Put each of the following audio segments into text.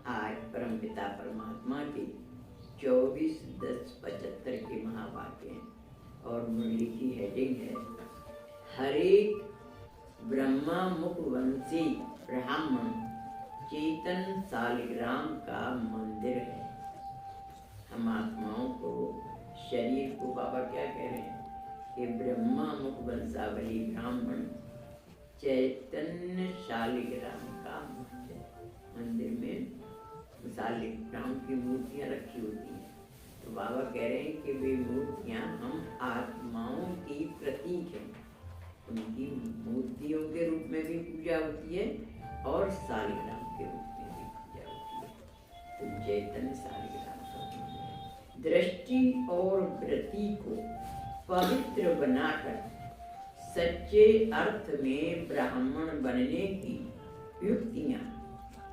आज परमपिता परमात्मा के 24/10/75 के महावाक्य हैं और मुरली की हेडिंग है हरे ब्रह्मा मुखवंशी ब्राह्मण चेतन शालिग्राम का मंदिर है। हम आत्माओं को, शरीर को बाबा क्या कह रहे हैं कि ब्रह्मा मुखवंशावली ब्राह्मण चैतन्य शालिग्राम का मंदिर में शालिग्राम की मूर्तियाँ रखी होती हैं। तो बाबा कह रहे हैं कि वे मूर्तियाँ हम आत्माओं की प्रतीक हैं। उनकी मूर्तियों के रूप में भी पूजा होती है और शालिग्राम के रूप में भी पूजा होती है। तो चैतन्य शालिग्राम का दृष्टि और वृत्ति को पवित्र बनाकर सच्चे अर्थ में ब्राह्मण बनने की युक्तियां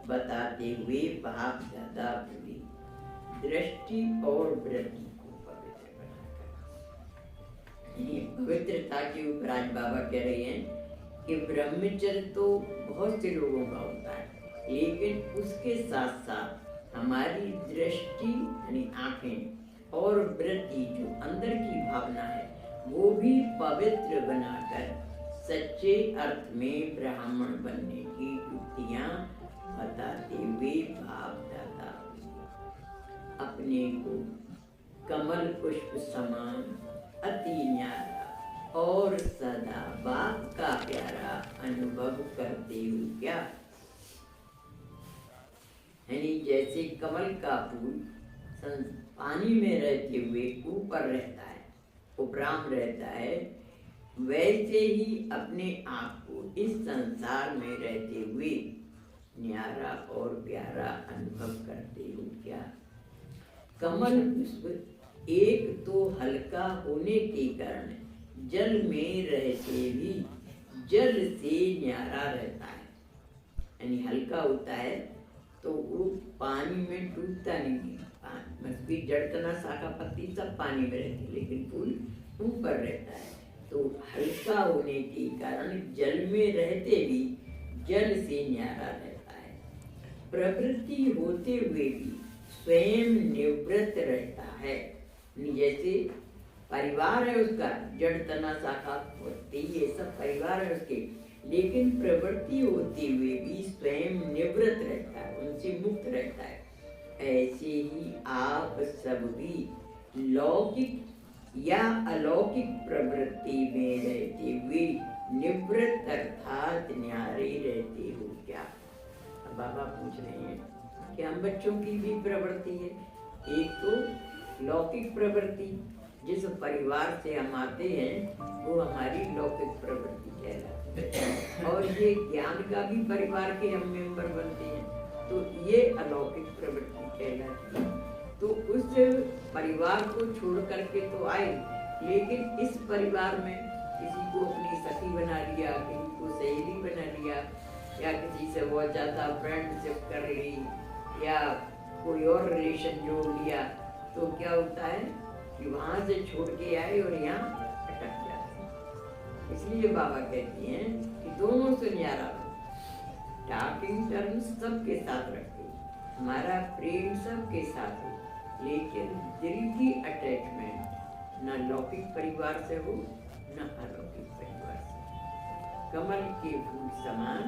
बताते हुए बाप दादा बोली दृष्टि और वृत्ति को पवित्र बनाकर। पवित्रता के ऊपर आज बाबा कह रहे हैं कि ब्रह्मचर्य तो बहुत से लोगों का होता है, लेकिन उसके साथ साथ हमारी दृष्टि यानी आंखें और वृत्ति जो अंदर की भावना है वो भी पवित्र बनाकर सच्चे अर्थ में ब्राह्मण बनने की युक्तियां बताते हुए बाप दादा अपने को कमल पुष्प समान अति न्यारा और सदा बाप का प्यारा अनुभव करते हुए क्या यानी जैसे कमल का फूल पानी में रहते हुए ऊपर रहता है, उपराम रहता है, वैसे ही अपने आप को इस संसार में रहते हुए न्यारा और प्यारा अनुभव करते हो क्या। कमल पुष्प एक तो हल्का होने के कारण जल में रहते भी जल से न्यारा रहता है, यानी हल्का होता है तो वो पानी में डूबता नहीं है। मछली जड़ तना शाखा पत्ती सब पानी में रहती है, लेकिन फूल ऊपर रहता है। तो हल्का होने के कारण जल में रहते भी जल से न्यारा रहता है। प्रवृत्ति होते हुए भी स्वयं निवृत्त रहता है। जैसे परिवार है उसका, जड़ तना शाखा पत्ती ये सब परिवार है उसके, लेकिन प्रवृत्ति होते हुए भी स्वयं निवृत्त रहता है, उनसे मुक्त रहता है। ऐसे ही आप सब भी लौकिक या अलौकिक प्रवृत्ति में रहते हुए निवृत्त अर्थात न्यारे रहते हो क्या। अब बाबा पूछ रहे हैं कि हम बच्चों की भी प्रवृत्ति है, एक तो लौकिक प्रवृत्ति जिस परिवार से हम आते हैं वो हमारी लौकिक प्रवृत्ति कहलाती है, और ये ज्ञान का भी परिवार के हम मेंबर बनते हैं तो ये अलौकिक प्रवृत्ति कहलाती है। तो उस परिवार को छोड़ करके तो आए, लेकिन इस परिवार में किसी को अपनी सखी बना लिया, किसी को सहेली बना लिया, या किसी से बहुत ज़्यादा फ्रेंडशिप कर ली, या कोई और रिलेशन जोड़ लिया, तो क्या होता है कि वहाँ से छोड़ के आए और यहाँ अटक जाते हैं। इसलिए बाबा कहते हैं कि दोनों से न्यारा टॉकिंग टर्म्स सबके साथ रखे, हमारा प्रेम सबके साथ हो, लेकिन दिल की अटैचमेंट न लौकिक परिवार से हो न अलौकिक परिवार से। कमल के फूल समान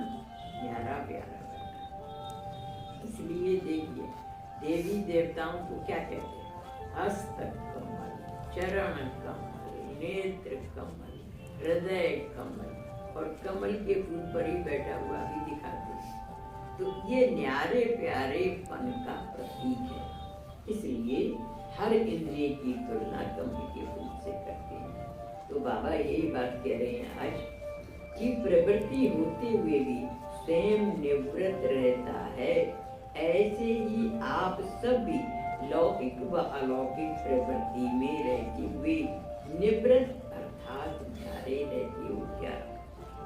न्यारा प्यारा बनना। इसलिए देखिए देवी देवताओं को क्या कहते हैं, हस्त कमल, चरण कमल, नेत्र कमल, हृदय कमल, और कमल के फूल पर ही बैठा हुआ भी दिखाते हैं। तो ये न्यारे प्यारे पन का प्रतीक है। इसलिए हर इंद्रिय की तुलना कमल के फूल से करते हैं। तो बाबा यही बात कह रहे हैं आज कि प्रवृत्ति होते हुए भी स्वयं निवृत्त रहता है, ऐसे ही आप सब भी लौकिक व अलौकिक प्रवृत्ति में रहते हुए निवृत्त अर्थात न्यारे रहते हो क्या।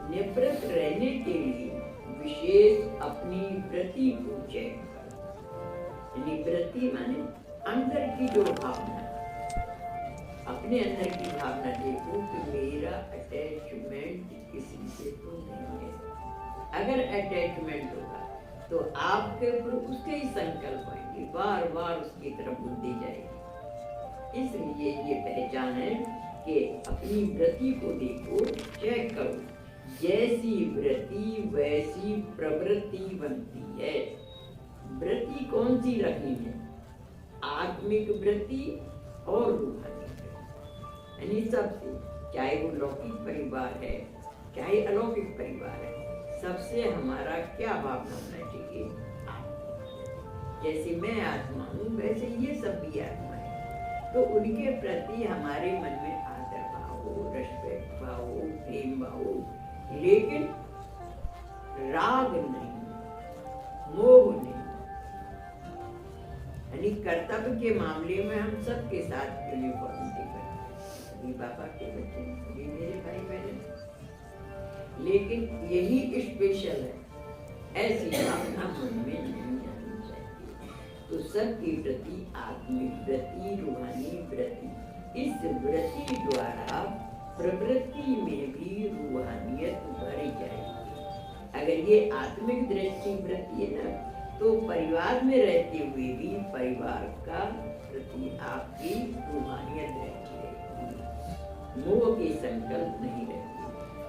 निवृत्त रहने के लिए विशेष अपनी वृत्ति को चयन करो। वृत्ति माने अंदर की जो भावना, अपने अंदर की भावना देखो कि मेरा अटैचमेंट किसी से तो नहीं है। अगर अटैचमेंट होगा तो आपके ऊपर उसके ही संकल्प आएंगे, बार बार उसकी तरफ बुद्धि जाएगी। इसलिए ये पहचान है कि अपनी वृत्ति को देखो, चेक करो, जैसी वृत्ति वैसी प्रवृत्ति बनती है। वृत्ति कौन सी रखनी है? आत्मिक वृत्ति और रूहानी वृत्ति, यानी सबसे, चाहे वो लौकिक परिवार है चाहे अलौकिक परिवार है, सबसे हमारा क्या भावना होना चाहिए? जैसे मैं आत्मा हूँ वैसे ये सब भी आत्मा है, तो उनके प्रति हमारे मन में आदर भाव हो, रेस्पेक्ट भाव हो, प्रेम भाव हो, लेकिन राग नहीं, मोह नहीं। यानी कर्तव्य के मामले में हम सबके साथ यूनिफॉर्मिटी करते, सभी बाबा के बच्चे, सभी मेरे भाई बहन, लेकिन यही स्पेशल है, ऐसी भावना मन में नहीं आनी चाहिए। तो सबके प्रति आत्मिक वृत्ति, रूहानी वृत्ति, इस वृत्ति द्वारा प्रवृत्ति में भी रूहानियत भरी जाएगी। अगर ये आत्मिक दृष्टि वृत्ति है ना, तो परिवार में रहते हुए भी परिवार का प्रति आपकी रूहानियत रहती रहेगी, मोह के संकल्प नहीं रहते,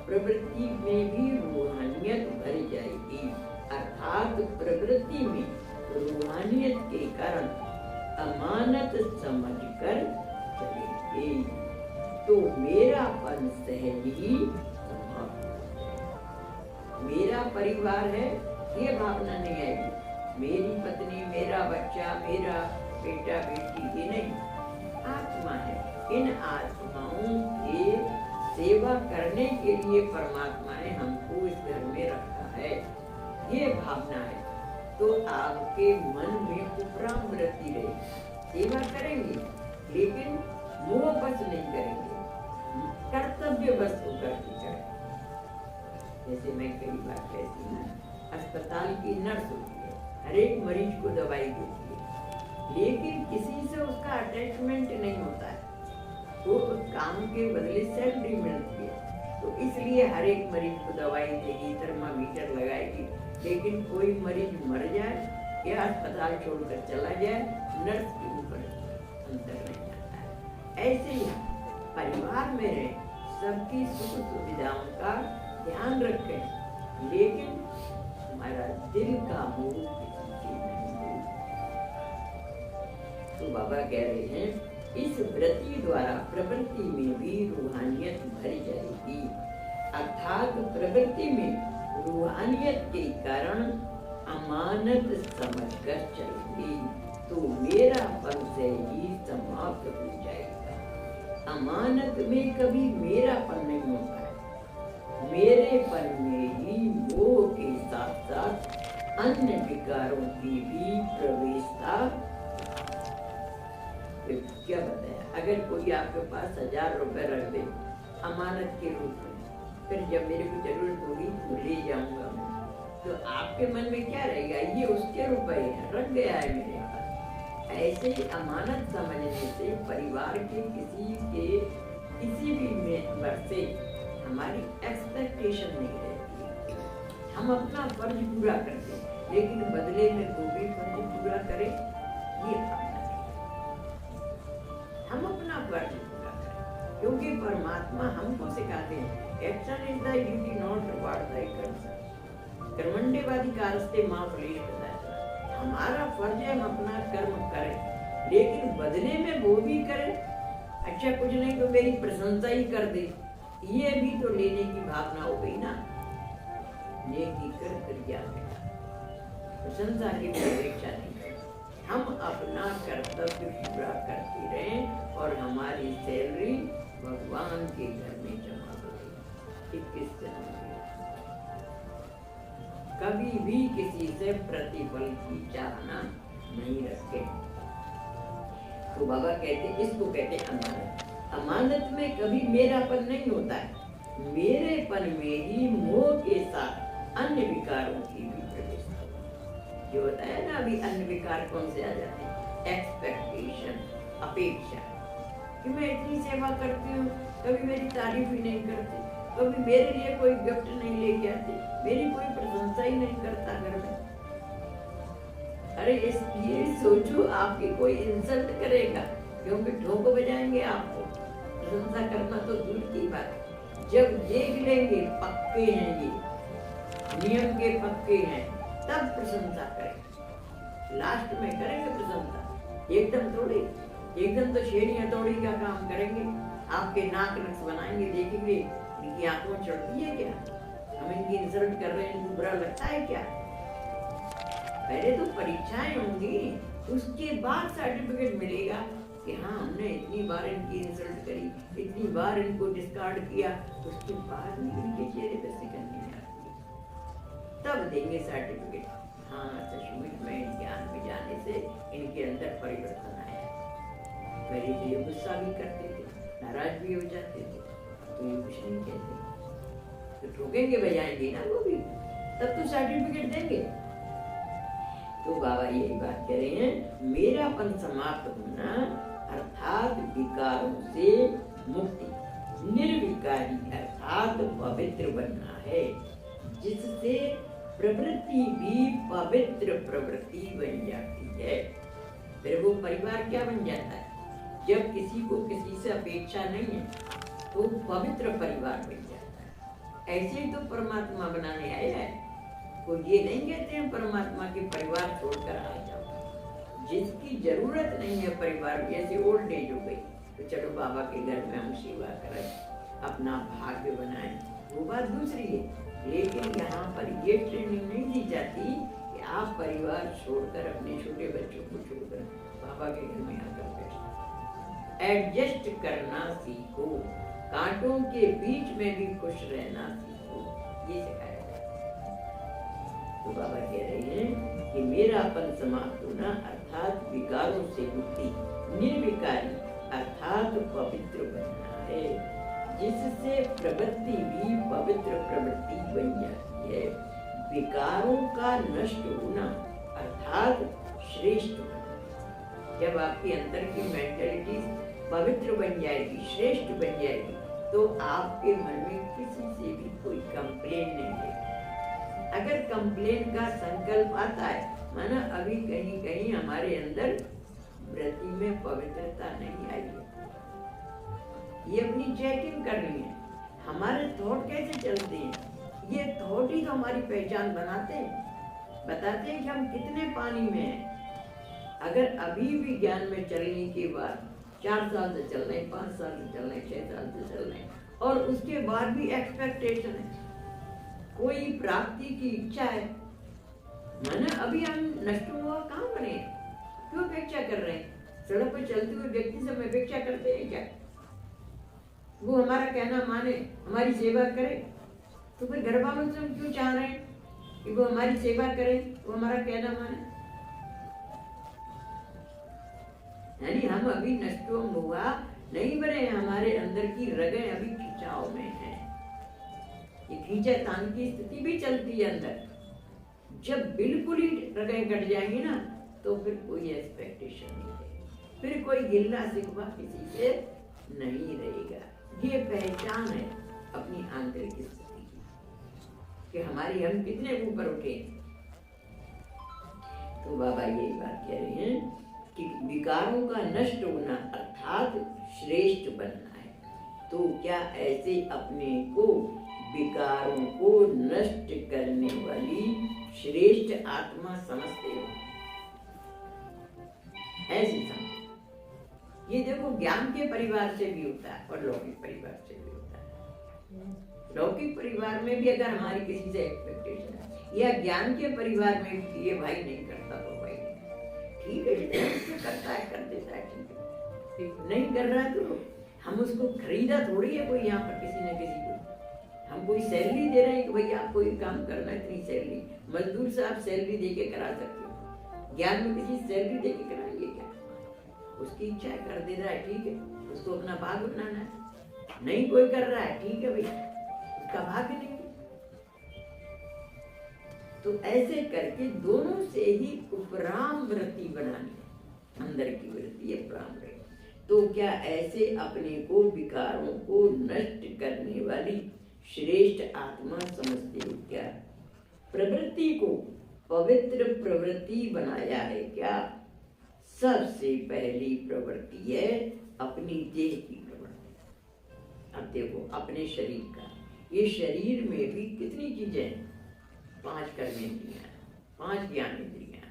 प्रवृत्ति में भी रूहानियत भर जाएगी। अर्थात प्रवृत्ति में रूहानियत के कारण अमानत समझकर चलेंगे, तो मेरापन सहज ही समाप्त हो जाएगा। मेरा परिवार है ये भावना नहीं आएगी, मेरी पत्नी, मेरा बच्चा, मेरा बेटा बेटी, ये नहीं, आत्मा है। इन आत्माओं के सेवा करने के लिए परमात्मा ने हमको इस घर में रखा है, ये भावना है। तो आपके मन में उपराम वृत्ति रहेगी, सेवा करेंगे लेकिन मोह बस नहीं करेंगे, कर्तव्य बस होकर के करेंगे। जैसे मैं कई बार कहती हूँ, अस्पताल की नर्स होती है, हर एक मरीज को दवाई देती है, लेकिन किसी से उसका अटैचमेंट नहीं होता है, तो उस काम के बदले सैलरी मिलती है, तो इसलिए हर एक मरीज को दवाई देगी, थर्मामीटर लगाएगी, लेकिन कोई मरीज मर जाए या अस्पताल छोड़कर चला जाए, नर्स के ऊपर अंतर नहीं आता है। ऐसे ही परिवार में रहे, सबकी सुख सुविधाओं का ध्यान रखें, लेकिन हमारा दिल का मोह किसी से नहीं हो। तो बाबा कह रहे हैं, इस वृत्ति द्वारा प्रवृत्ति में भी रूहानियत भरी जाएगी, अर्थात प्रवृत्ति में रूहानियत के कारण अमानत समझकर चलेंगे, तो मेरापन से ही समाप्त हो जाएगा। अमानत में कभी मेरापन नहीं होता है, मेरेपन में ही मोह के साथ साथ अन्य विकारों की भी प्रवेशता। क्या बताया, अगर कोई आपके पास 1000 रुपए रख दे अमानत के रूप में, फिर जब मेरे को जरूरत होगी तो ले जाऊंगा मैं, तो आपके मन में क्या रहेगा, ये उसके रुपए हैं, रख गया है मेरे पास। ऐसे ही अमानत समझने से परिवार के किसी भी मेंबर से हमारी एक्सपेक्टेशन नहीं रहती, हम अपना फर्ज पूरा करते हैं, लेकिन बदले में वो भी फर्ज पूरा करे, ये हम अपना फर्ज पूरा करें, क्योंकि परमात्मा हमको सिखाते हैं, action is the duty not reward by कर्म, कर्मण्येवाधिकारस्ते मा फलेषु कदाचन। हमारा फर्ज है हम अपना कर्म करें, लेकिन बदले में वो भी करें, अच्छा कुछ नहीं तो मेरी प्रशंसा ही कर दे, ये भी तो लेने की भावना हो गई ना। नेकी कर क्रिया प्रशंसा की अपेक्षा नहीं, हम अपना कर्तव्य पूरा करते रहें और हमारी सैलरी भगवान के घर में जमा हो गई। 21 जनवरी कभी भी किसी से प्रतिफल की चाहना नहीं रखें। तो बाबा कहते, इसको कहते अमानत। अमानत में कभी मेरापन नहीं होता है, मेरेपन में ही मोह के साथ अन्य विकारों की भी प्रवेश होता। जो बताया ना अभी, अन्य विकार कौन से आ जाते हैं, एक्सपेक्टेशन, अपेक्षा, कि मैं इतनी सेवा करती हूँ, कभी मेरी तारीफ ही नहीं करती, कभी मेरे लिए कोई गिफ्ट नहीं लेके आती, मेरी कोई प्रशंसा ही नहीं करता घर में, अरे ये सोचो आपकी कोई इंसल्ट करेगा, क्योंकि ठोक बजाएंगे आपको। प्रशंसा करना तो दूर की बात है। जब देख लेंगे पक्के हैं ये, नियम के पक्के हैं, तब प्रशंसा करेंगे। लास्ट में करेंगे प्रशंसा, एकदम थोड़ी। एकदम तो छेड़ी हथौड़ी का काम करेंगे, आपके नाक नक्श बनाएंगे, देखेंगे इनकी आंखों में चढ़ती है क्या, हम इनकी इंसल्ट कर रहे हैं, इनको बुरा लगता है क्या। पहले तो परीक्षाएं होंगी, उसके बाद सर्टिफिकेट मिलेगा कि हाँ हमने इतनी बार इनकी इंसल्ट करी, इतनी बार इनको डिस्कार्ड किया, उसके बाद इनके चेहरे पर सिकन नहीं आती, तब देंगे सर्टिफिकेट। हाँ सचमुच में ज्ञान में जाने से इनके अंदर परिवर्तन आया। पहले तो ये गुस्सा भी करते थे, नाराज भी हो जाते थे, तो ये कुछ नहीं कहते, तो ठोकेंगे बजाएंगे ना वो भी, तब तो सर्टिफिकेट देंगे। तो बाबा यही बात कह रहे हैं, मेरापन समाप्त होना अर्थात विकारों से मुक्ति, निर्विकारी अर्थात पवित्र बनना है, जिससे प्रवृत्ति भी पवित्र प्रवृत्ति बन जाती है। फिर वो परिवार क्या बन जाता है, जब किसी को किसी से अपेक्षा नहीं है तो पवित्र परिवार बन जाता है। ऐसे ही तो परमात्मा बनाने आया है, को ये नहीं कहते हैं परमात्मा के परिवार छोड़कर आ जाओ। जिसकी जरूरत नहीं है परिवार, जैसे ओल्ड एज हो गई तो चलो बाबा के घर में हम सेवा करें, अपना भाग्य बनाएं, वो बात दूसरी है। लेकिन यहाँ पर ये ट्रेनिंग नहीं दी जाती कि आप परिवार छोड़कर, अपने छोटे बच्चों को छोड़कर बाबा के घर में आकर बैठो। एडजस्ट करना सीखो, कांटों के बीच में भी खुश रहना सीखो, ये सिखाया। तो बाबा कह रहे हैं कि मेरापन समाप्त होना अर्थात विकारों से मुक्ति, निर्विकारी अर्थात पवित्र बनना है, जिससे प्रवृत्ति भी पवित्र प्रवृत्ति बन जाती है। विकारों का नष्ट होना अर्थात श्रेष्ठ होना। जब आपके अंदर की मेंटालिटी पवित्र बन जाएगी, श्रेष्ठ बन जाएगी, तो आपके मन में किसी से भी कोई कंप्लेन नहीं है। अगर कंप्लेन का संकल्प आता है, माना अभी कहीं कहीं हमारे अंदर वृत्ति में पवित्रता नहीं आई है, ये अपनी चेकिंग करनी है। हमारे थॉट कैसे चलते हैं, ये थॉट ही तो हमारी पहचान बनाते हैं, बताते हैं कि हम कितने पानी में हैं। अगर अभी भी ज्ञान में चलने के बाद 4 साल से चल रहे हैं, 5 साल से चल रहे हैं, 6 साल से चल रहे हैं, और उसके बाद भी एक्सपेक्टेशन है, कोई प्राप्ति की इच्छा है, माना अभी हम नष्ट हुआ कहाँ बने, क्यों अपेक्षा कर रहे हैं। सड़क पर चलते हुए व्यक्ति से हम अपेक्षा करते हैं क्या, वो हमारा कहना माने, हमारी सेवा करे, तो फिर घर वालों से हम क्यों चाह रहे हैं कि वो हमारी सेवा करे, वो हमारा कहना माने। यानी हम अभी नष्ट हुआ नहीं बने, हमारे अंदर की रगें अभी खिंचाव में है, ये खींचातान की स्थिति भी चलती है अंदर। जब बिल्कुल ही रगें कट जाएंगी ना, तो फिर कोई एक्सपेक्टेशन नहीं है, फिर कोई गिल्ला शिकवा किसी से नहीं रहेगा। ये पहचान है अपनी आंतरिक स्थिति की कि हमारी हम कितने ऊपर उठे। तो बाबा यही बात कह रहे हैं कि विकारों का नष्ट होना अर्थात श्रेष्ठ बनना है। तो क्या ऐसे अपने को विकारों को नष्ट करने वाली श्रेष्ठ आत्मा समझते हो? ऐसी समझ। ये देखो ज्ञान के परिवार से भी होता है और लौकिक परिवार से भी होता है। लौकिक परिवार में भी अगर हमारी किसी से एक्सपेक्टेशन है, या ज्ञान के परिवार में भी ये भाई नहीं करता तो भाई ठीक है, जितना करता है कर देता है, ठीक है, नहीं कर रहा है तो हम उसको खरीदा थोड़ी है कोई यहाँ पर किसी न किसी को। हम कोई सैलरी दे रहे हैं कि भैया आपको ये काम करना है, इतनी सैलरी। मजदूर से आप सैलरी दे के करा सकते हो, ज्ञान में किसी सैलरी दे के कराएंगे क्या? उसकी इच्छा है कर दे रहा है, ठीक है, उसको अपना भाग बनाना है। नहीं कोई कर रहा है, ठीक है भैया, उसका भाग नहीं। तो ऐसे करके दोनों से ही उपराम वृत्ति बनानी, अंदर की वृत्ति उपराम रहे। तो क्या ऐसे अपने को विकारों को नष्ट करने वाली श्रेष्ठ आत्मा समझते हो क्या? प्रवृत्ति को पवित्र प्रवृत्ति बनाया है क्या? सबसे पहली प्रवृत्ति है अपनी देह की प्रवृत्ति। अब देखो अपने शरीर का, ये शरीर में भी कितनी चीजें हैं? 5 कर्मेंद्रियां, 5 ज्ञानेंद्रियां,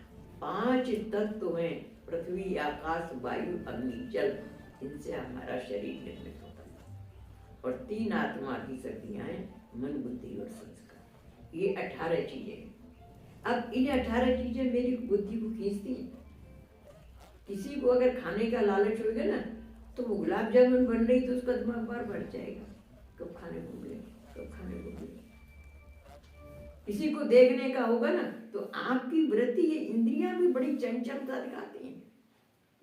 5 तत्व हैं, पृथ्वी आकाश वायु अग्नि जल, इनसे हमारा शरीर निर्मित होता है। और 3 आत्मा की शक्तियां हैं, मन बुद्धि और संस्कार। ये 18 चीजें हैं। अब इन 18 चीजें मेरी बुद्धि को खींचती हैं। किसी को अगर खाने का लालच होगा ना, तो वो गुलाब जामुन बन रही तो उसका दिमाग बार बढ़ जाएगा, कब खाने को मिले, कब खाने को मिले। किसी को देखने का होगा ना, तो आपकी वृत्ति, ये इंद्रियां भी बड़ी चंचलता दिखाती हैं।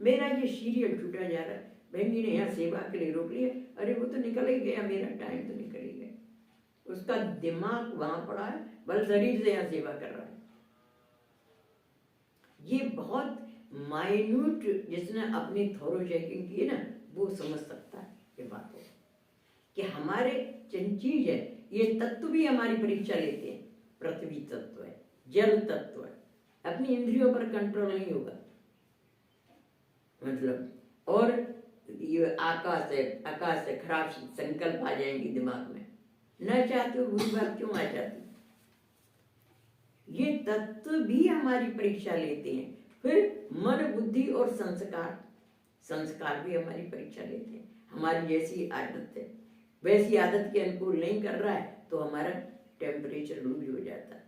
मेरा ये सीरियल छूटा जा रहा है, बहन जी ने यहाँ सेवा के लिए रोक लिया, अरे वो तो निकल ही गया, मेरा टाइम तो निकल ही गया। उसका दिमाग वहां पड़ा है, बल शरीर से यहाँ सेवा कर रहा है। ये बहुत माइन्यूट, जिसने अपनी थोरो चेकिंग की है ना, वो समझ सकता है ये बात हो कि हमारे चीज है, ये तत्व भी हमारी परीक्षा लेते हैं। पृथ्वी तत्व है, जल तत्व है, अपनी इंद्रियों पर कंट्रोल नहीं होगा मतलब। और ये आकाश है, आकाश से खराब संकल्प आ जाएंगे दिमाग में, न चाहते हो बुरी बात क्यों आ जाती। ये तत्व भी हमारी परीक्षा लेते हैं। फिर मन बुद्धि और संस्कार, संस्कार भी हमारी परीक्षा लेते हैं। हमारी जैसी आदत है, वैसी आदत के अनुकूल नहीं कर रहा है तो हमारा टेम्परेचर लूज हो जाता है,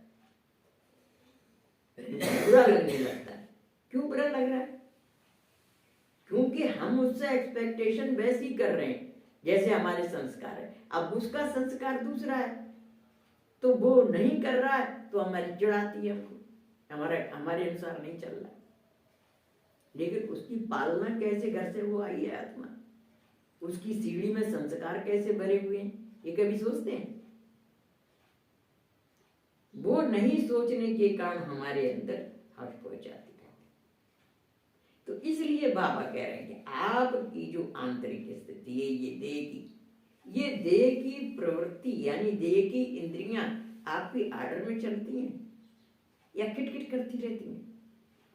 बुरा लगने लगता है। क्यों बुरा लग रहा है? क्योंकि हम उससे एक्सपेक्टेशन वैसी कर रहे हैं जैसे हमारे संस्कार है। अब उसका संस्कार दूसरा है, तो वो नहीं कर रहा है तो हमारी चिढ़ आती है हमको, हमारे अनुसार नहीं चल रहा। लेकिन उसकी पालना कैसे घर से वो आई है आत्मा, उसकी सीढ़ी में संस्कार कैसे भरे हुए हैं, ये कभी सोचते हैं? वो नहीं सोचने के कारण हमारे अंदर हर्ष पहुंचाती है। तो इसलिए बाबा कह रहे हैं कि आपकी जो आंतरिक स्थिति है, ये देह की प्रवृत्ति यानी देह की इंद्रियां आपकी आर्डर में चलती हैं या किटकिट करती रहती हैं।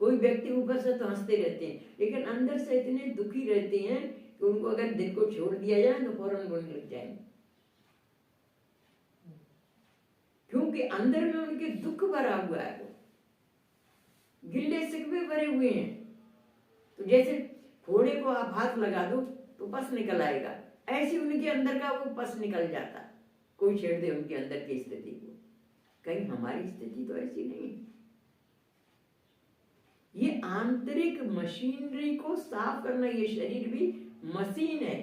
कोई व्यक्ति ऊपर से तो हंसते रहते हैं, लेकिन अंदर से इतने दुखी रहते हैं कि उनको अगर दिल को छोड़ दिया जाए तो फौरन रोने लग जाएंगे, क्योंकि अंदर में उनके दुख भरा हुआ है, वो गिल्ले शिकवे भरे हुए हैं। तो जैसे घोड़े को आप हाथ लगा दो तो पस निकल आएगा, ऐसे उनके अंदर का वो पस निकल जाता। कोई छेड़ दे उनके अंदर की स्थिति को। कहीं हमारी स्थिति तो ऐसी नहीं है। ये आंतरिक मशीनरी को साफ करना, ये शरीर भी मशीन है,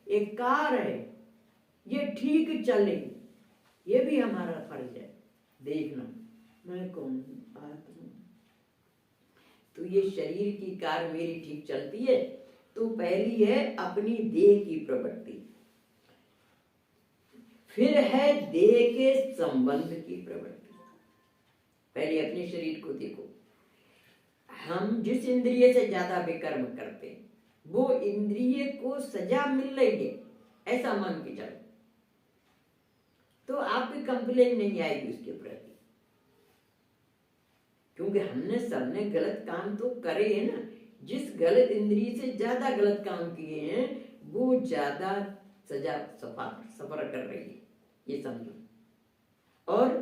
एक कार है, ये ठीक चले, ये भी हमारा फर्ज है देखना मैं कौन आत्मा। तो ये शरीर की कार मेरी ठीक चलती है तो पहली है अपनी देह की प्रवृत्ति, फिर है देह के संबंध की प्रवृत्ति। पहले अपने शरीर को देखो, हम जिस इंद्रिय से ज्यादा विकर्म करते हैं वो इंद्रिय को सजा मिल रही है ऐसा मान के चलो, तो आपकी कंप्लेन नहीं आएगी उसके प्रति, क्योंकि हमने सबने गलत काम तो करे हैं ना। जिस गलत इंद्रिय से ज्यादा गलत काम किए हैं वो ज्यादा सजा सफर कर रही है, ये समझो। और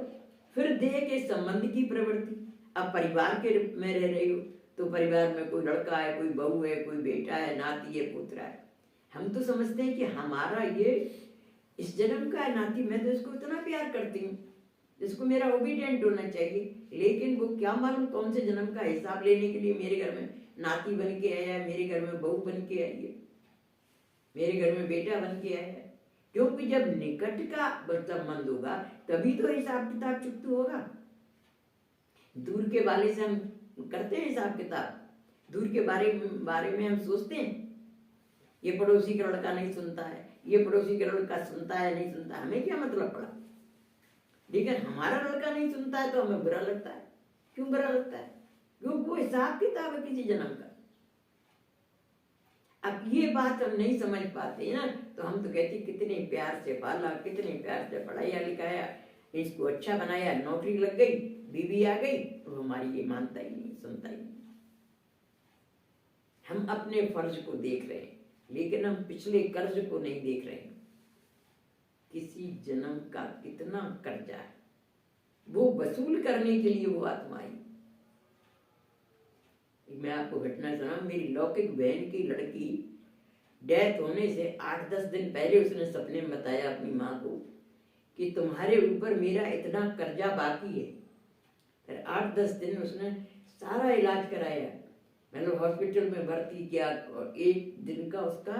फिर देह के संबंध की प्रवृत्ति, अब परिवार के रूप में रह रही हो तो परिवार में कोई लड़का है, कोई बहू है, कोई बेटा है, नाती है, पुत्र है। हम तो समझते हैं कि हमारा ये इस जन्म का है नाती, मैं तो इसको इतना प्यार करती हूँ, इसको मेरा ओबीडियंट होना चाहिए। लेकिन वो क्या मालूम कौन से जन्म का हिसाब लेने के लिए मेरे घर में नाती बन के आया है, मेरे घर में बहू बन के आई है, मेरे घर में बेटा बन के आया है। क्योंकि जब निकट का संबंध होगा तभी तो हिसाब किताब चुकता होगा। दूर के वाले से हम करते हैं हिसाब किताब, दूर के बारे में हम सोचते हैं ये पड़ोसी का लड़का नहीं सुनता है, ये पड़ोसी का लड़का सुनता है नहीं सुनता, हमें क्या मतलब पड़ा। लेकिन हमारा लड़का नहीं सुनता है तो हमें बुरा लगता है। क्यों बुरा लगता है? क्योंकि वो हिसाब किताब है किसी जन्म का। अब ये बात हम नहीं समझ पाते ना, तो हम तो कहते कितने प्यार से पाला, कितने प्यार से पढ़ाया लिखाया, इसको अच्छा बनाया, नौकरी लग गई, बीवी आ गई, तो हमारी ये मानता ही नहीं, सुनता ही नहीं। हम अपने फर्ज को देख रहे हैं, लेकिन हम पिछले कर्ज को नहीं देख रहे हैं। किसी जन्म का कितना कर्जा है, वो वसूल करने के लिए वो आत्मा आई। मैं आपको घटना सुनाऊं, मेरी लौकिक बहन की लड़की डेथ होने से 8-10 दिन पहले उसने सपने में बताया अपनी माँ को कि तुम्हारे ऊपर मेरा इतना कर्जा बाकी है। फिर 8-10 दिन उसने सारा इलाज कराया, मतलब हॉस्पिटल में भर्ती किया, और एक दिन का उसका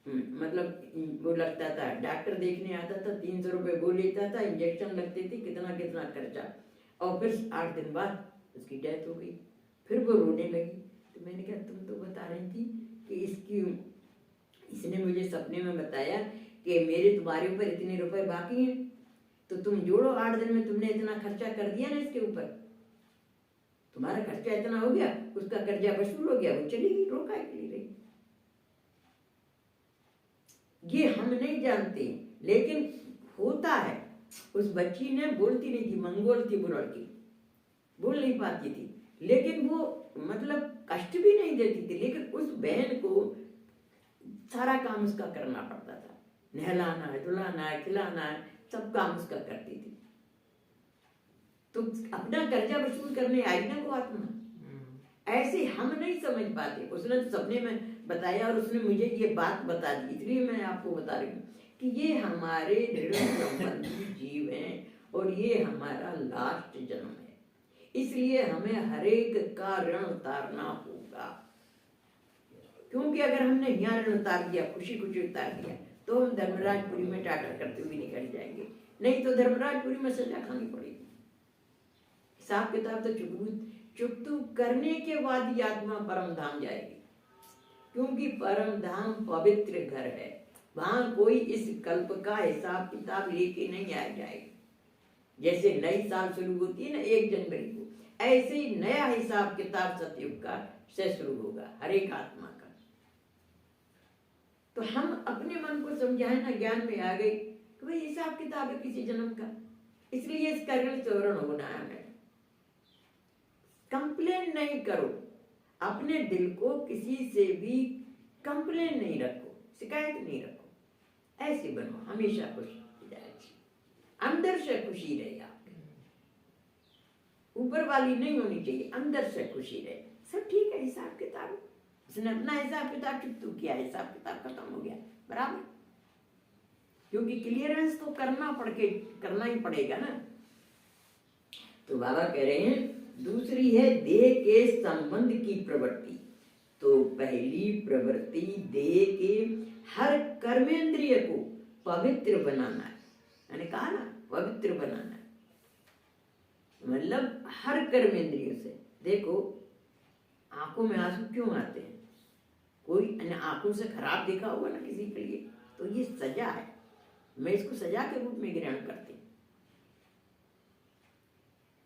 मतलब वो लगता था, डॉक्टर देखने आता था, 300 रुपये वो लेता था, इंजेक्शन लगते थे, कितना कितना खर्चा। और फिर 8 दिन बाद उसकी डेथ हो गई। फिर वो रोने लगी, तो मैंने कहा तुम तो बता रही थी कि इसने मुझे सपने में बताया कि मेरे तुम्हारे ऊपर इतने रुपए बाकी हैं, तो तुम जोड़ो, 8 दिन में तुमने इतना खर्चा कर दिया ना इसके ऊपर, तुम्हारा खर्चा इतना हो गया, उसका कर्जा वसूल हो गया, वो चली गई, रोका के लिए। ये हम नहीं जानते, लेकिन होता है। उस बच्ची ने बोलती नहीं थी, मंगोल थी वो लड़की, बोल नहीं पाती थी, लेकिन वो मतलब कष्ट भी नहीं देती थी, लेकिन उस बहन को सारा काम उसका करना पड़ता था, नहलाना है, धुलाना है, खिलाना है, सब काम उसका करती थी। तो अपना कर्जा वसूल करने आई ना वो आत्मा। ऐसे हम नहीं समझ पाते। उसने सपने में बताया और उसने मुझे ये बात बता दी, इसलिए मैं आपको बता रही हूँ कि ये हमारे ऋण संबंधी जीव हैं और ये हमारा लास्ट जन्म है, इसलिए हमें हर एक का ऋण उतारना होगा। क्योंकि अगर हमने यहाँ ऋण उतार दिया, खुशी खुशी उतार दिया, तो हम धर्मराजपुरी में टाटा करते हुए निकल जाएंगे, नहीं तो धर्मराजपुरी में सजा खानी पड़ेगी। हिसाब किताब तो चुकतू करने के बाद ही आत्मा परम धाम जाएगी, क्योंकि परम धाम पवित्र घर है, वहां कोई इस कल्प का हिसाब किताब लेके नहीं आ जाएगा। जैसे नई साल शुरू होती है ना 1 जनवरी को, ऐसे ही नया हिसाब किताब सतयुग का से शुरू होगा हर एक आत्मा का। तो हम अपने मन को समझाए ना, ज्ञान में आ गई कि भाई हिसाब किताब है किसी जन्म का, इसलिए इसका ऋण चौरण होना है। कंप्लेन नहीं करो, अपने दिल को किसी से भी कंप्लेन नहीं रखो, शिकायत नहीं रखो, ऐसे बनो, हमेशा खुश जाए, अंदर से खुशी रहे। आप ऊपर वाली नहीं होनी चाहिए, अंदर से खुशी रहे, सब ठीक है। हिसाब किताब उसने अपना हिसाब किताब चुकतू किया, हिसाब किताब खत्म हो गया, बराबर, क्योंकि क्लियरेंस तो करना ही पड़ेगा ना। तो बाबा कह रहे हैं दूसरी है देह के संबंध की प्रवृत्ति। तो पहली प्रवृत्ति देह के हर कर्मेंद्रिय को पवित्र बनाना है, मैंने कहा ना पवित्र बनाना है, मतलब हर कर्मेंद्रियों से। देखो आंखों में आंसू क्यों आते हैं, कोई आंखों से खराब देखा होगा ना किसी के लिए, तो ये सजा है, मैं इसको सजा के रूप में ग्रहण करती हूँ।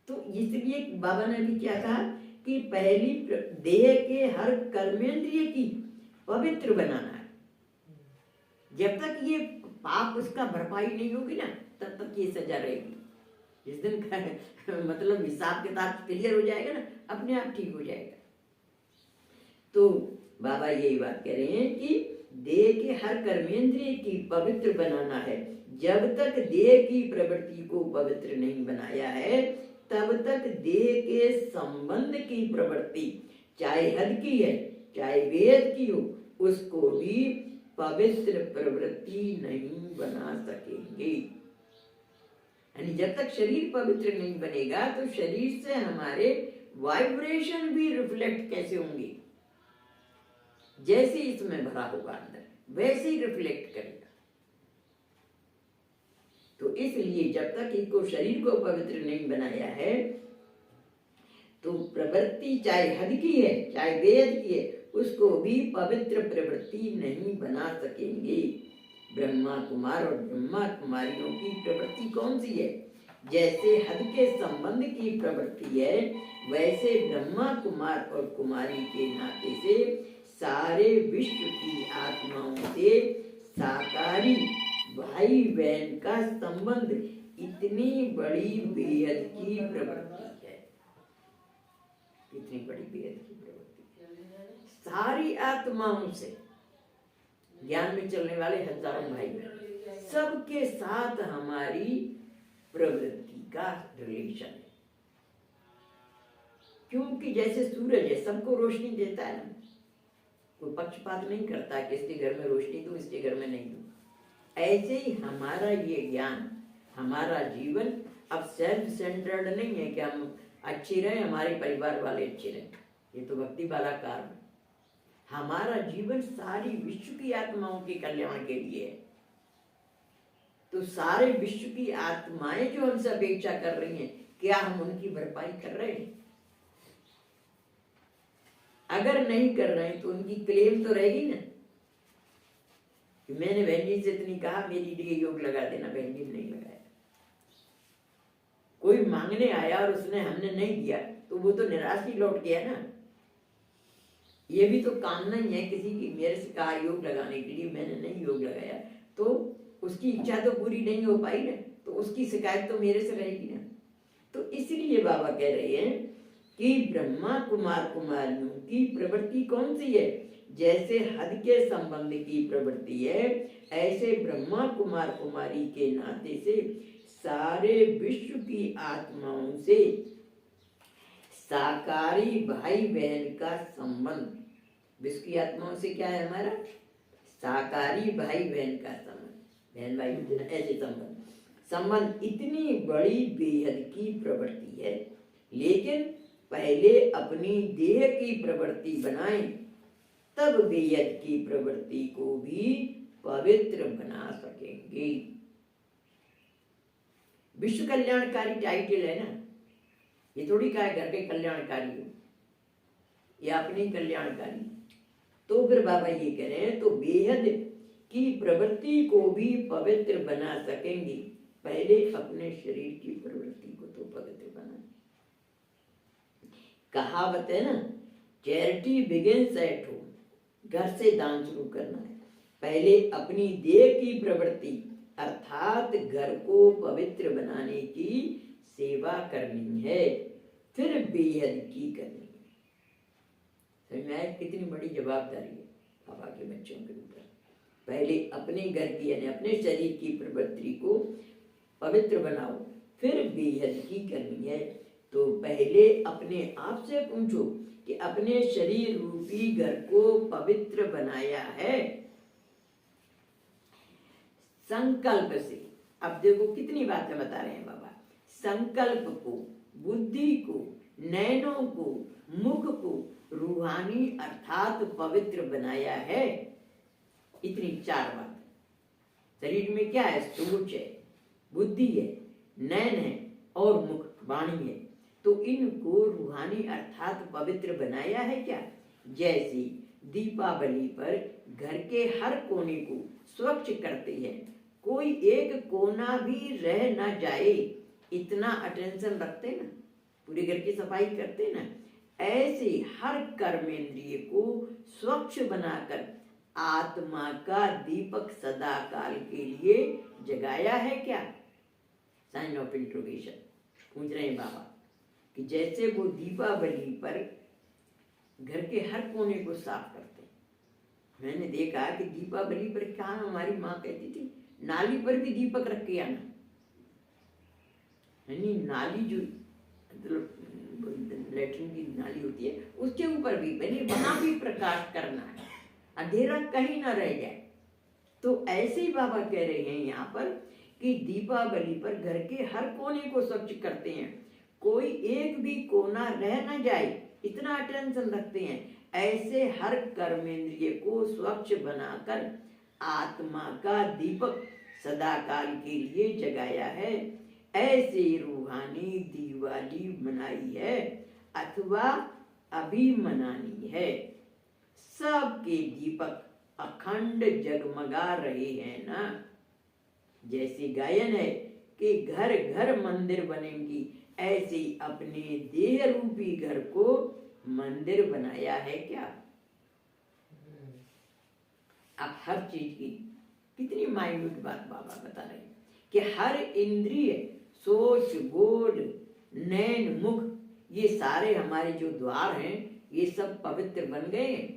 तो इसलिए बाबा ने भी क्या कहा कि पहली देह के हर कर्मेंद्रिय की पवित्र बनाना है। जब तक ये पाप उसका भरपाई नहीं होगी ना, तब तक ये सजा रहेगी। जिस दिन मतलब हिसाब किताब क्लियर हो जाएगा ना, अपने आप ठीक हो जाएगा। तो बाबा यही बात कह रहे हैं कि देह के हर कर्मेंद्रिय की पवित्र बनाना है। जब तक देह की प्रवृत्ति को पवित्र नहीं बनाया है, तब तक देह के संबंध की प्रवृत्ति चाहे हद की है चाहे वेद की हो, उसको भी पवित्र प्रवृत्ति नहीं बना सकेंगे। यानी जब तक शरीर पवित्र नहीं बनेगा, तो शरीर से हमारे वाइब्रेशन भी रिफ्लेक्ट कैसे होंगे, जैसे इसमें भरा होगा अंदर वैसे ही रिफ्लेक्ट करेगा। तो इसलिए जब तक इसको शरीर को पवित्र नहीं बनाया है, तो प्रवृत्ति चाहे हद की है चाहे वेद की है, उसको भी पवित्र प्रवृत्ति नहीं बना सकेंगे। ब्रह्मा कुमार और ब्रह्मा कुमारियों की प्रवृत्ति कौन सी है? जैसे हद के संबंध की प्रवृत्ति है, वैसे ब्रह्मा कुमार और कुमारी के नाते से सारे विश्व की आत्माओं से साकारी भाई बहन का संबंध इतनी बड़ी बेहद की प्रवृत्ति है, इतनी बड़ी बेहद की प्रवृत्ति। सारी आत्माओं से ज्ञान में चलने वाले हजारों भाई सबके साथ हमारी प्रवृत्ति का रिलेशन है। क्योंकि जैसे सूरज है, सबको रोशनी देता है ना, कोई पक्षपात नहीं करता कि इसके घर में रोशनी दूं, इसके घर में नहीं दूं। ऐसे ही हमारा ये ज्ञान, हमारा जीवन अब सेल्फ सेंटर्ड नहीं है कि हम अच्छे रहे, हमारे परिवार वाले अच्छे रहे, ये तो भक्ति वाला कार्य है। हमारा जीवन सारी विश्व की आत्माओं के कल्याण के लिए है। तो सारे विश्व की आत्माएं जो हमसे अपेक्षा कर रही हैं, क्या हम उनकी भरपाई कर रहे हैं? अगर नहीं कर रहे हैं तो उनकी क्लेम तो रहेगी ना कि मैंने बहन जी से इतनी कहा, मेरी लिए योग लगा देना, बहन जी ने नहीं लगाया। कोई मांगने आया और उसने हमने नहीं दिया तो वो तो निराश ही लौट गया ना। ये भी तो कामना ही है किसी की, मेरे से कहा योग लगाने के लिए, मैंने नहीं योग लगाया तो उसकी इच्छा तो पूरी नहीं हो पाई ना, तो उसकी शिकायत तो मेरे से रहेगी ना। तो इसलिए बाबा कह रहे हैं कि ब्रह्मा कुमार कुमारियों की प्रवृत्ति कौन सी है? जैसे हद के संबंध की प्रवृत्ति है, ऐसे ब्रह्मा कुमार कुमारी के नाते से सारे विश्व की आत्माओं से साकारी भाई बहन का संबंध, विश्व की आत्माओं से क्या है हमारा? साकारी भाई बहन का संबंध, बहन भाई ऐसे संबंध इतनी बड़ी बेहद की प्रवृत्ति है। लेकिन पहले अपनी देह की प्रवृत्ति बनाएं, तब बेहद की प्रवृत्ति को भी पवित्र बना सकेंगे। विश्व कल्याणकारी टाइटल है ना, ये थोड़ी कहा है घर के कल्याणकारी हो या अपनी कल्याणकारी। तो फिर बाबा ये कह रहे हैं तो बेहद की प्रवृत्ति को भी पवित्र बना सकेंगे, पहले अपने शरीर की प्रवृत्ति को तो पवित्र बना। कहावत है ना, चैरिटी बिगिंस एट होम, घर से दान शुरू करना है। पहले अपनी देह की प्रवृत्ति अर्थात घर को पवित्र बनाने की सेवा करनी है, फिर बेहद की करनी है। समझ में आया कितनी बड़ी जवाबदारी है बाबा के बच्चों के ऊपर। पहले अपने घर की यानी अपने शरीर की प्रवृत्ति को पवित्र बनाओ, फिर बेहद की करनी है। तो पहले अपने आप से पूछो कि अपने शरीर रूपी घर को पवित्र बनाया है संकल्प से। अब देखो कितनी बातें बता रहे हैं बाबा। संकल्प को, बुद्धि को, नैनों को, मुख को रूहानी अर्थात पवित्र बनाया है। इतनी चार बात। शरीर में क्या है? सोच है, बुद्धि है, नैन है और मुख वाणी है। तो इनको रूहानी अर्थात पवित्र बनाया है क्या? जैसे दीपावली पर घर के हर कोने को स्वच्छ करते हैं, कोई एक कोना भी रह ना जाए इतना अटेंशन रखते ना, पूरे घर की सफाई करते ना, ऐसे हर कर्मेंद्रिय को स्वच्छ बनाकर आत्मा का दीपक सदा काल के लिए जगाया है क्या? साइन ऑफ इंट्रोगेशन पूछ रहे हैं बाबा कि जैसे वो दीपावली पर घर के हर कोने को साफ करते। मैंने देखा कि दीपावली पर क्या हमारी माँ कहती थी, नाली पर भी दीपक रख के आना। यानी नाली जो लेटरिन की नाली होती है उसके ऊपर भी पहले वहां भी प्रकाश करना है, अंधेरा कहीं ना रह जाए। तो ऐसे ही बाबा कह रहे हैं यहाँ पर कि दीपावली पर घर के हर कोने को स्वच्छ करते हैं, कोई एक भी कोना रह न जाए इतना अटेंशन रखते हैं। ऐसे हर कर्मेंद्रिय को स्वच्छ बनाकर आत्मा का दीपक सदा काल के लिए जगाया है। ऐसे रूहानी दिवाली मनाई है अथवा अभी मनानी है। सबके दीपक अखंड जगमगा रहे हैं ना। जैसे गायन है कि घर घर मंदिर बनेंगी, ऐसे ही अपने देह रूपी घर को मंदिर बनाया है क्या? अब हर चीज की कितनी माइन्यूट बात बाबा बता रहे हैं कि हर इंद्रिय, सोच, बोल, नैन, मुख, ये सारे हमारे जो द्वार हैं ये सब पवित्र बन गए हैं।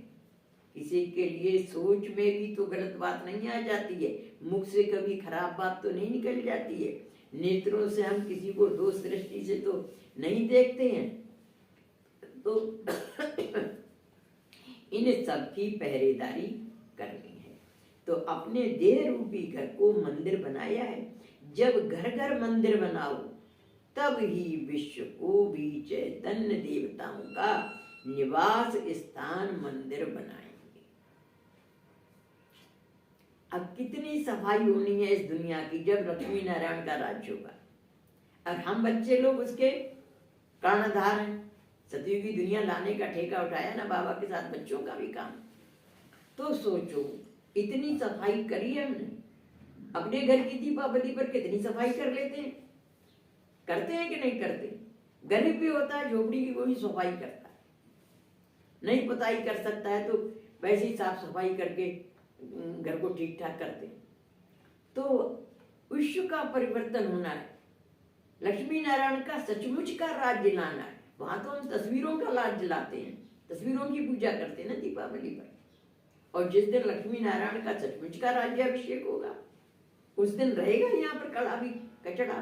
किसी के लिए सोच में भी तो गलत बात नहीं आ जाती है, मुख से कभी खराब बात तो नहीं निकल जाती है, नेत्रों से हम किसी को दोष दृष्टि से तो नहीं देखते हैं। तो इन सब की पहरेदारी करनी है। तो अपने देह रूपी घर को मंदिर बनाया है। जब घर घर मंदिर बनाओ तब ही विश्व को भी चैतन्य देवताओं का निवास स्थान मंदिर बनाएंगे। अब कितनी सफाई होनी है इस दुनिया की जब लक्ष्मी नारायण का राज्य होगा। और हम बच्चे लोग उसके कर्णधार हैं। सतयुग की दुनिया लाने का ठेका उठाया ना बाबा के साथ बच्चों का भी काम। तो सोचो इतनी सफाई करी है हमने। अपने घर की दीपावली पर कितनी सफाई कर लेते हैं, करते हैं कि नहीं करते। गरीब भी होता है झोपड़ी की वही सफाई करता है, नहीं पुताई कर सकता है तो वैसे ही साफ सफाई करके घर को ठीक ठाक करते। तो विश्व का परिवर्तन होना है, लक्ष्मी नारायण का सचमुच का राज्य लाना है। वहां तो हम तस्वीरों का राज्य लाते हैं, तस्वीरों की पूजा करते हैं ना दीपावली पर। और जिस दिन लक्ष्मी नारायण का सचमुच का राज्याभिषेक होगा उस दिन रहेगा यहाँ पर कड़ा भी कचड़ा,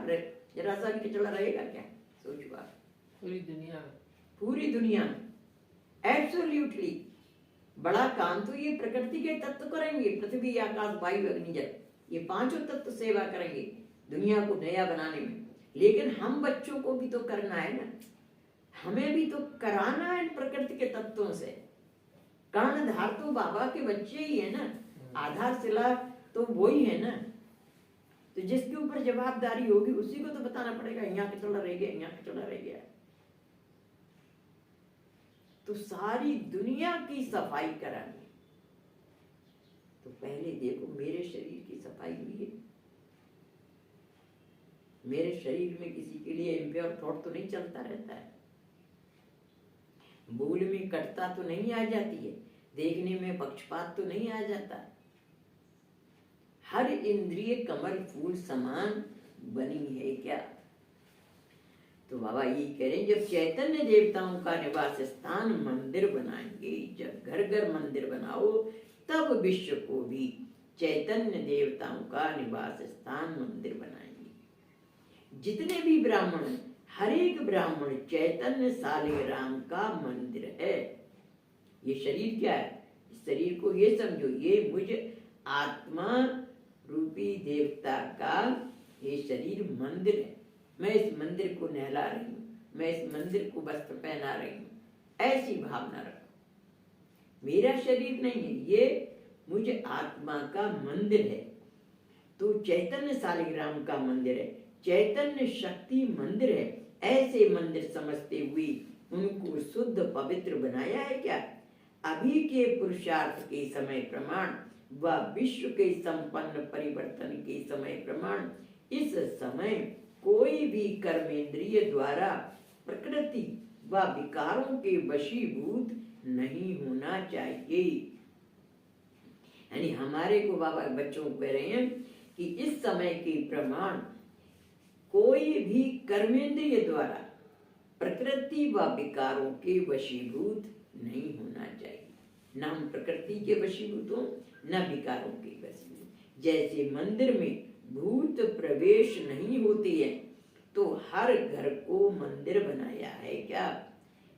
जरा सा भी कचड़ा रहेगा क्या? सोचो आप। पूरी दुनिया में, पूरी दुनिया में एब्सोल्युटली बड़ा काम तो ये प्रकृति के तत्व करेंगे। पृथ्वी, आकाश, वायु, अग्नि, जल, ये पांचों तत्व सेवा करेंगे दुनिया को नया बनाने में। लेकिन हम बच्चों को भी तो करना है ना, हमें भी तो कराना है प्रकृति के तत्वों से। कर्णधार तो बाबा के बच्चे ही है ना, आधारशिला तो वही है ना। तो जिसके ऊपर जवाबदारी होगी उसी को तो बताना पड़ेगा यहाँ कचड़ा रह गया, यहाँ कचड़ा रह गया। तो सारी दुनिया की सफाई करानी। तो पहले देखो मेरे शरीर की सफाई हुई है, मेरे शरीर में किसी के लिए इम्प्योर थॉट तो नहीं चलता रहता है, बोल में कटता तो नहीं आ जाती है, देखने में पक्षपात तो नहीं आ जाता। हर इंद्रिय कमल फूल समान बनी है क्या? तो बाबा ये कह रहे हैं जब चैतन्य देवताओं का निवास स्थान मंदिर बनाएंगे, जब घर घर मंदिर बनाओ तब विश्व को भी चैतन्य देवताओं का निवास स्थान मंदिर बनाएंगे। जितने भी ब्राह्मण, हर एक ब्राह्मण चैतन्य सालिग्राम का मंदिर है। ये शरीर क्या है? इस शरीर को ये समझो, ये मुझ आत्मा रूपी देवता का ये शरीर मंदिर है। मैं इस मंदिर को नहला रही हूँ, मैं इस मंदिर को वस्त्र पहना रही हूँ, ऐसी भावना रखो। मेरा शरीर नहीं है, ये मुझ आत्मा का मंदिर है। तो चैतन्य सालिग्राम का मंदिर है, चैतन्य शक्ति मंदिर है। ऐसे मंदिर समझते हुए उनको शुद्ध पवित्र बनाया है क्या? अभी के पुरुषार्थ के समय प्रमाण व विश्व के संपन्न परिवर्तन के समय प्रमाण इस समय कोई भी कर्मेंद्रिय द्वारा प्रकृति व विकारों के वशीभूत नहीं होना चाहिए। यानी हमारे को बाबा बच्चों को कह रहे हैं कि इस समय के प्रमाण कोई भी कर्मेंद्रिय द्वारा प्रकृति व विकारों के वशीभूत नहीं होना चाहिए। न हम प्रकृति के वशीभूत हो, न विकारों के वशीभूत। जैसे मंदिर में भूत प्रवेश नहीं होते हैं तो हर घर को मंदिर बनाया है क्या?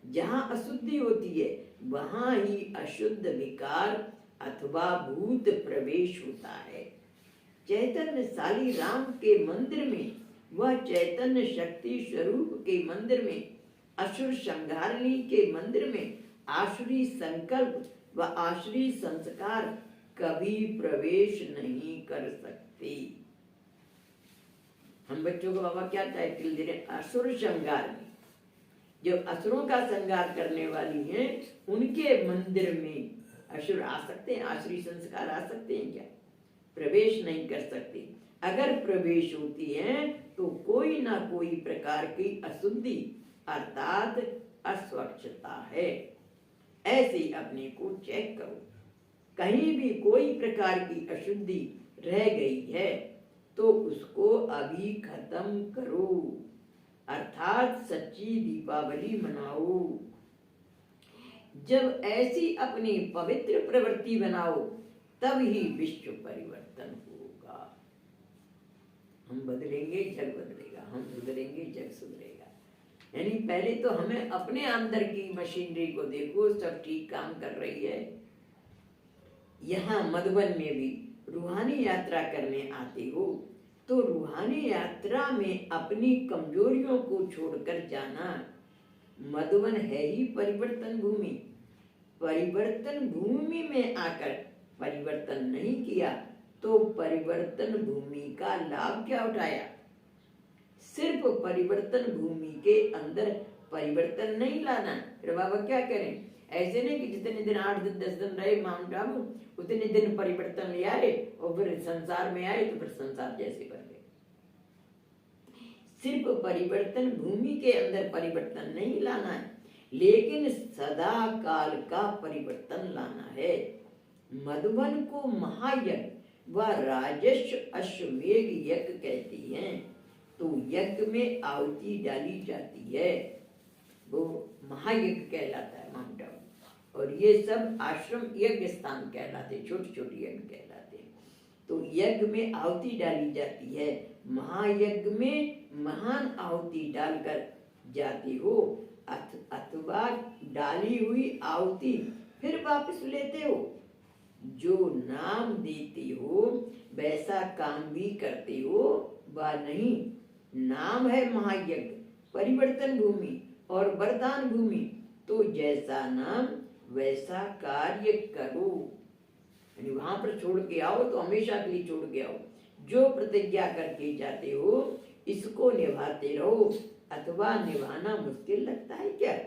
जहाँ अशुद्धि होती है वहाँ ही अशुद्ध विकार अथवा भूत प्रवेश होता है। चैतन्य सालिग्राम के मंदिर में वह चैतन्य शक्ति स्वरूप के मंदिर में, असुर संहारिणी के मंदिर में आसुरी संकल्प व आसुरी संस्कार कभी प्रवेश नहीं कर सकते। हम बच्चों को बाबा क्या टाइटल दे रहे हैं? असुर संहारिणी। जो असुरों का संहार करने वाली हैं उनके मंदिर में असुर आ सकते हैं, आसुरी संस्कार आ सकते हैं क्या? प्रवेश नहीं कर सकते। अगर प्रवेश होती है तो कोई ना कोई प्रकार की अशुद्धि अर्थात अस्वच्छता है। ऐसे अपने को चेक करो, कहीं भी कोई प्रकार की अशुद्धि रह गई है तो उसको अभी खत्म करो, अर्थात सच्ची दीपावली मनाओ। जब ऐसी अपनी पवित्र प्रवृत्ति बनाओ तब ही विश्व परिवर्तन होगा। हम बदलेंगे जग बदलेगा, हम सुधरेंगे जग सुधरेगा। यानी पहले तो हमें अपने अंदर की मशीनरी को देखो, सब ठीक काम कर रही है। यहाँ मधुबन में भी रूहानी यात्रा करने आते हो तो रूहानी यात्रा में अपनी कमजोरियों को छोड़कर जाना। मधुबन है ही परिवर्तन भूमि। परिवर्तन भूमि में आकर परिवर्तन नहीं किया तो परिवर्तन भूमि का लाभ क्या उठाया। सिर्फ परिवर्तन भूमि के अंदर परिवर्तन नहीं लाना। फिर बाबा क्या करें, ऐसे नहीं कि जितने दिन 8 दिन 10 दिन रहे माउंट आबू उतने दिन परिवर्तन ले आए और फिर संसार में आए तो फिर संसार जैसे बन गए। सिर्फ परिवर्तन भूमि के अंदर परिवर्तन नहीं लाना है, लेकिन सदा काल का परिवर्तन लाना है। मधुबन को महायज्ञ व राजस्व अश्वमेघ यज्ञ कहती हैं। तो यज्ञ में आहुति डाली जाती है, वो महायज्ञ कहलाता है माउंट आबू। और ये सब आश्रम यज्ञ स्थान कहलाते, छोटे छोटे यज्ञ कहलाते हैं। तो यज्ञ में आहुति डाली जाती है। महायज्ञ में महान आहुति डालकर जाती हो अथवा डाली हुई आहुति फिर वापस लेते हो। जो नाम देते हो वैसा काम भी करते हो व नहीं। नाम है महायज्ञ, परिवर्तन भूमि और वरदान भूमि, तो जैसा नाम वैसा कार्य करो। यानी वहां पर छोड़ के आओ तो हमेशा के लिए छोड़ के आओ। जो प्रतिज्ञा करके जाते हो इसको निभाते रहो। अथवा निभाना मुश्किल लगता है क्या?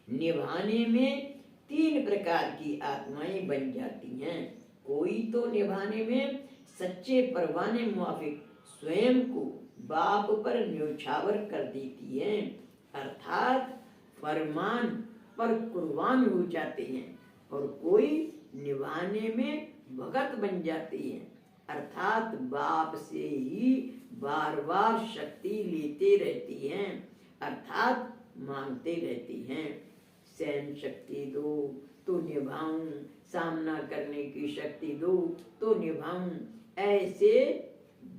निभाने में 3 प्रकार की आत्माएं बन जाती हैं। कोई तो निभाने में सच्चे परवाने मुआफिक स्वयं को बाप पर न्योछावर कर देती हैं, अर्थात फरमान पर कुर्बान हो जाते हैं। और कोई निभाने में भगत बन जाते हैं, अर्थात बाप से ही बार बार शक्ति लेते रहती हैं, अर्थात मांगते रहती हैं। सहन शक्ति दो तो निभाऊं, सामना करने की शक्ति दो तो निभाऊं, ऐसे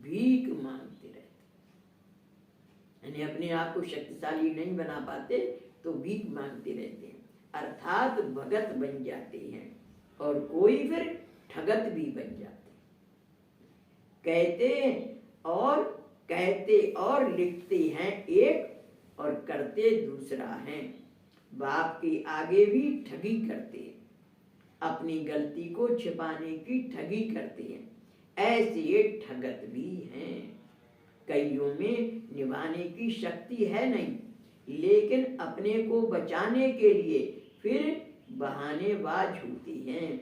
भीख मांगते रहते। यानी अपने आप को शक्तिशाली नहीं बना पाते तो भीख मांगते रहते हैं, अर्थात भगत बन जाते हैं। और कोई फिर ठगत भी बन जाते। कहते और लिखते हैं एक और करते दूसरा है। बाप के आगे भी ठगी करते हैं, अपनी गलती को छिपाने की ठगी करते हैं, ऐसे ठगत भी हैं। कईयों में निभाने की शक्ति है नहीं, लेकिन अपने को बचाने के लिए फिर बहानेबाज होती हैं।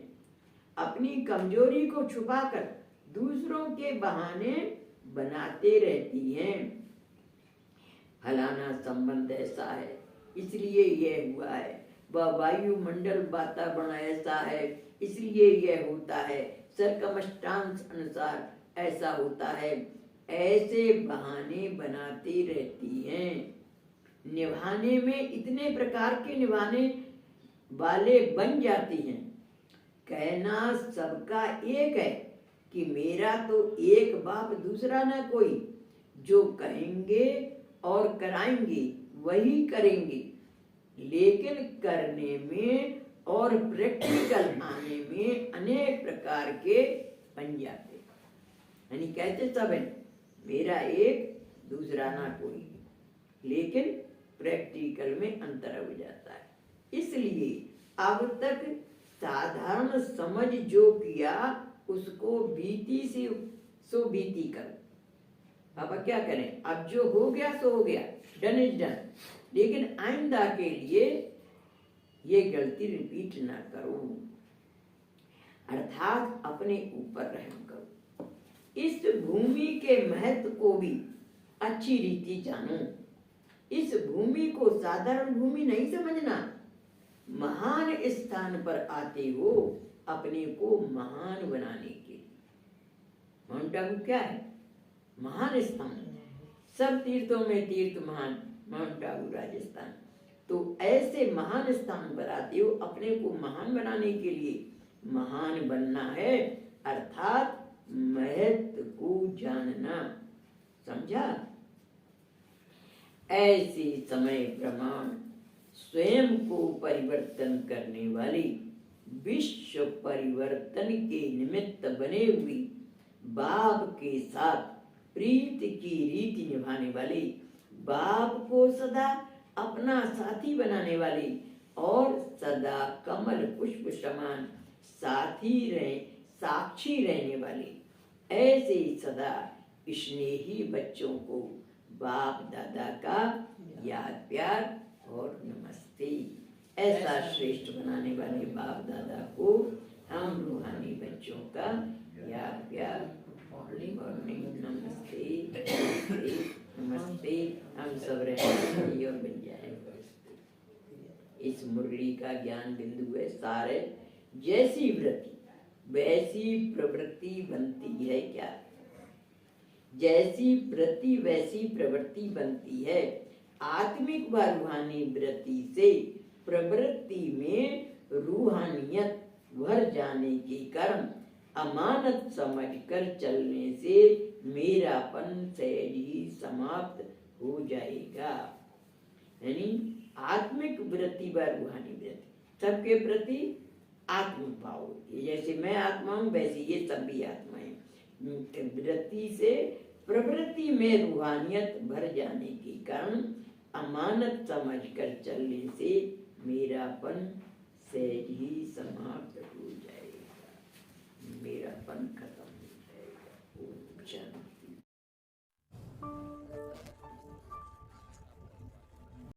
अपनी कमजोरी को छुपाकर दूसरों के बहाने बनाते रहती हैं। फलाना संबंध ऐसा है इसलिए यह हुआ है, वह वायुमंडल वातावरण ऐसा है इसलिए यह होता है, सरकमस्टांस अनुसार ऐसा होता है, ऐसे बहाने बनाती रहती हैं। निभाने में इतने प्रकार के निभाने वाले बन जाती हैं। कहना सबका एक है कि मेरा तो एक बाप दूसरा ना कोई। जो कहेंगे और कराएंगे वही करेंगे, लेकिन करने में और प्रैक्टिकल आने में अनेक प्रकार के बन जाते। यानी कहते सब है मेरा एक दूसरा ना कोई, लेकिन प्रैक्टिकल में अंतर हो जाता है। इसलिए अब तक साधारण समझ जो किया उसको भीति से सो भीति करो। अब क्या करें, अब जो हो गया सो हो गया, डन इज डन। लेकिन आइंदा के लिए ये गलती रिपीट ना करो, अर्थात अपने ऊपर रहम करो। इस भूमि के महत्व को भी अच्छी रीति जानो। इस भूमि को साधारण भूमि नहीं समझना। महान स्थान पर आते हो अपने को महान बनाने के लिए। माउंट आबू क्या है? महान स्थान। सब तीर्थों में तीर्थ महान, माउंट आबू राजस्थान। तो ऐसे महान स्थान पर आते हो, अपने को महान बनाने के लिए महान बनना है, अर्थात महत्व को जानना। समझा? ऐसे समय प्रमाण स्वयं को परिवर्तन करने वाली, विश्व परिवर्तन के निमित्त बने हुई, बाप के साथ प्रीत की रीति निभाने वाली, बाप को सदा अपना साथी बनाने वाली और सदा कमल पुष्प समान साथी रहे, साक्षी रहने वाली, ऐसे सदा स्नेही बच्चों को बाप दादा का याद प्यार और नमस्ते। ऐसा श्रेष्ठ बनाने वाले बाप दादा को हम रूहानी बच्चों का याद प्यार मॉर्निंग नमस्ते नमस्ते नमस्ते हम सब रहने और बन जाए। इस मुरली का ज्ञान बिंदु है सारे। जैसी वृत्ति वैसी प्रवृत्ति बनती है। क्या? जैसी वृत्ति वैसी प्रवृत्ति बनती है। आत्मिक व रूहानी वृत्ति से प्रवृत्ति में रूहानियत भर जाने के कारण अमानत समझकर चलने से मेरापन सहज ही समाप्त हो जाएगा। यानी आत्मिक वृत्ति व रूहानी वृत्ति सबके प्रति आत्म भाव, जैसे मैं आत्मा हूँ वैसे ये सब भी आत्माएं। वृत्ति से प्रवृत्ति में रूहानियत भर जाने के कारण अमानत समझकर चलने से मेरापन सहज ही समाप्त हो जाएगा। मेरापन खत्म।